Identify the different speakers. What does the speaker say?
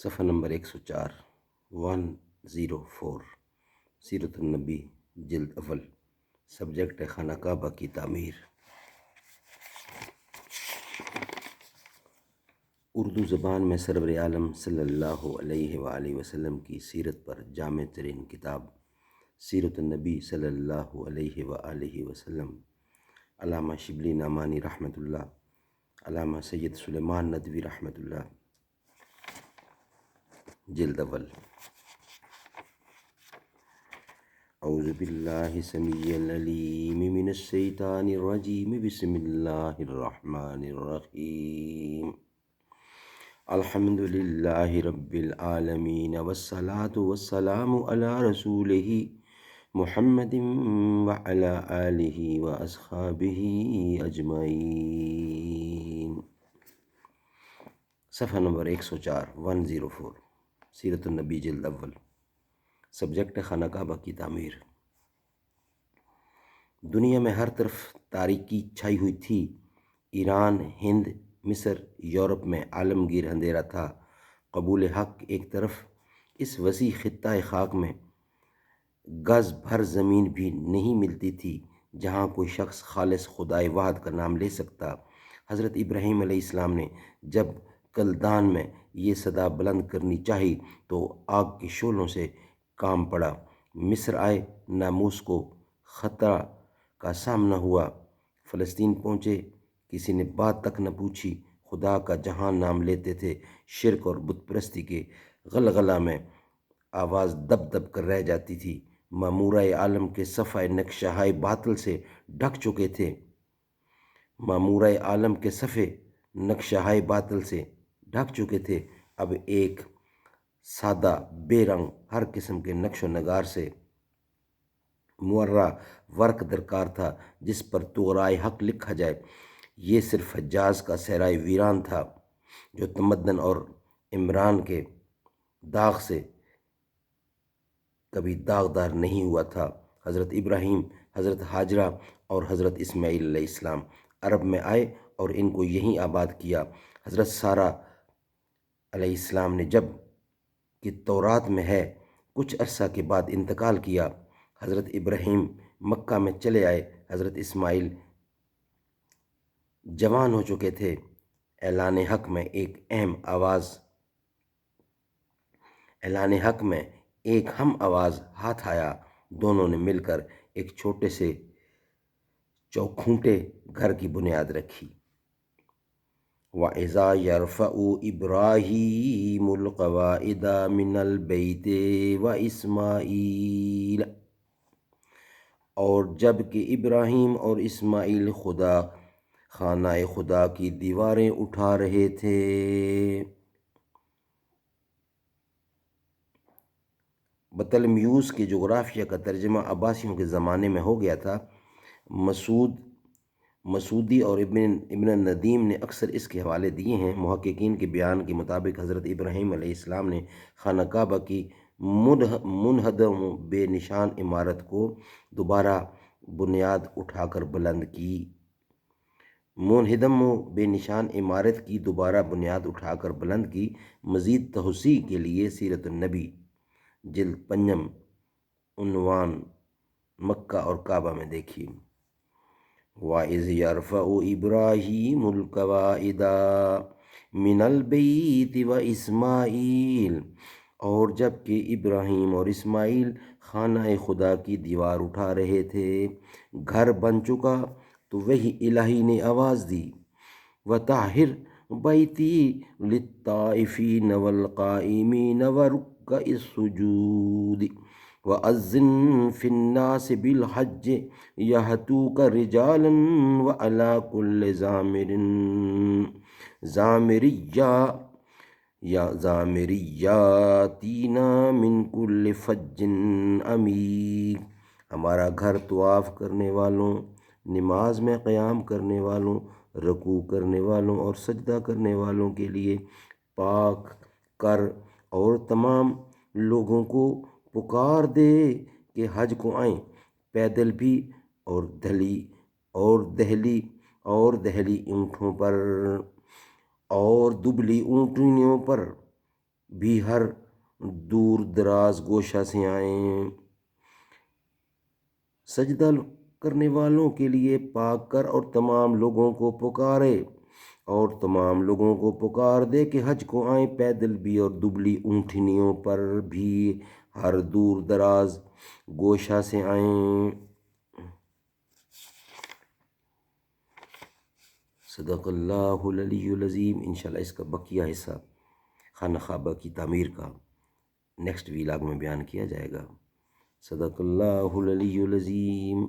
Speaker 1: صفحہ نمبر 104 104 سیرت النبی جلد اول، سبجیکٹ خانہ کعبہ کی تعمیر۔ اردو زبان میں سرور عالم صلی اللہ علیہ وآلہ وسلم کی سیرت پر جامع ترین کتاب سیرت النبی صلی اللہ علیہ وآلہ وسلم، علامہ شبلی نعمانی رحمۃ اللہ، علامہ سید سلیمان ندوی رحمۃ اللہ، جلد اول۔ اعوذ باللہ السمیع العلیم من الشیطان الرجیم، بسم اللہ الرحمن الرحیم۔ الحمد للہ رب العالمین، والصلاة والسلام علی رسولہ محمد وعلی آلہ واصحابہ اجمعین۔ صفحہ نمبر 104 سیرت النبی جلد اول، سبجیکٹ خانہ کعبہ کی تعمیر۔ دنیا میں ہر طرف تاریکی چھائی ہوئی تھی۔ ایران، ہند، مصر، یورپ میں عالمگیر اندھیرا تھا۔ قبول حق ایک طرف، اس وسیع خطہ خاک میں گز بھر زمین بھی نہیں ملتی تھی جہاں کوئی شخص خالص خدائے واحد کا نام لے سکتا۔ حضرت ابراہیم علیہ السلام نے جب کلدان میں یہ صدا بلند کرنی چاہی تو آگ کے شعلوں سے کام پڑا۔ مصر آئے، ناموس کو خطرہ کا سامنا ہوا۔ فلسطین پہنچے، کسی نے بات تک نہ پوچھی۔ خدا کا جہاں نام لیتے تھے، شرک اور بت پرستی کے غلغلہ میں آواز دب دب کر رہ جاتی تھی۔ معمورہ عالم کے صفحہ نقشہ باطل سے ڈھک چکے تھے۔ معمورہ عالم کے صفحے نقشہ باطل سے ڈھک چکے تھے۔ اب ایک سادہ بے رنگ ہر قسم کے نقش و نگار سے معرہ ورق درکار تھا جس پر طغرائے حق لکھا جائے۔ یہ صرف حجاز کا صحرائے ویران تھا جو تمدن اور عمران کے داغ سے کبھی داغدار نہیں ہوا تھا۔ حضرت ابراہیم، حضرت ہاجرہ اور حضرت اسماعیل علیہ السلام عرب میں آئے اور ان کو یہیں آباد کیا۔ حضرت سارہ علیہ السلام نے جب کہ تورات میں ہے کچھ عرصہ کے بعد انتقال کیا۔ حضرت ابراہیم مکہ میں چلے آئے۔ حضرت اسماعیل جوان ہو چکے تھے۔ اعلان حق میں ایک ہم آواز ہاتھ آیا۔ دونوں نے مل کر ایک چھوٹے سے چوکھونٹے گھر کی بنیاد رکھی۔ وَإِذَا يَرْفَعُ إِبْرَاهِيمُ الْقَوَاعِدَ مِنَ الْبَيْتِ وَإِسْمَاعِيلَ، اور جب کہ ابراہیم اور اسماعیل خانہ خدا کی دیواریں اٹھا رہے تھے۔ بطلمیوس کے جغرافیہ کا ترجمہ عباسیوں کے زمانے میں ہو گیا تھا۔ مسعودی اور ابن ندیم نے اکثر اس کے حوالے دیے ہیں۔ محققین کے بیان کے مطابق حضرت ابراہیم علیہ السلام نے خانہ کعبہ کی منہدم و بے نشان عمارت کو دوبارہ بنیاد اٹھا کر بلند کی۔ مزید توسیع کے لیے سیرت النبی جلد پنجم، عنوان مکہ اور کعبہ میں دیکھیے۔ وَإِذْ يَرْفَعُ إِبْرَاهِيمُ الْقَوَاعِدَ مِنَ الْبَيْتِ وَإِسْمَاعِيلَ، اور جب کہ ابراہیم اور اسماعیل خانہ خدا کی دیوار اٹھا رہے تھے۔ گھر بن چکا تو وہی الہی نے آواز دی، وَطَہِّرْ بَيْتِي لِلطَّائِفِينَ وَالْقَائِمِينَ وَرُكَّعِ السُّجُودِ وَأَذِّن فِي النَّاسِ بِالْحَجِّ يَأْتُوكَ رِجَالًا وَعَلَىٰ كُلِّ ضَامِرٍ يَأْتِينَ مِن كُلِّ فَجٍّ عَمِيقٍ۔ ہمارا گھر طواف کرنے والوں، نماز میں قیام کرنے والوں، رکوع کرنے والوں اور سجدہ کرنے والوں کے لیے پاک کر، اور تمام لوگوں کو پکار دے کہ حج کو آئیں، پیدل بھی اور دہلی اونٹوں پر اور دبلی اونٹنیوں پر، بھی ہر دور دراز گوشہ سے آئیں، سجدہ کرنے والوں کے لیے پاک کر اور تمام لوگوں کو پکارے، اور تمام لوگوں کو پکار دے کہ حج کو آئیں، پیدل بھی اور دبلی اونٹنیوں پر بھی ہر دور دراز گوشہ سے آئیں۔ صدق اللہ العلی العظیم۔ انشاءاللہ اس کا بقیہ حصہ خانہ کعبہ کی تعمیر کا نیکسٹ ویلاگ میں بیان کیا جائے گا۔ صدق اللہ العلی العظیم۔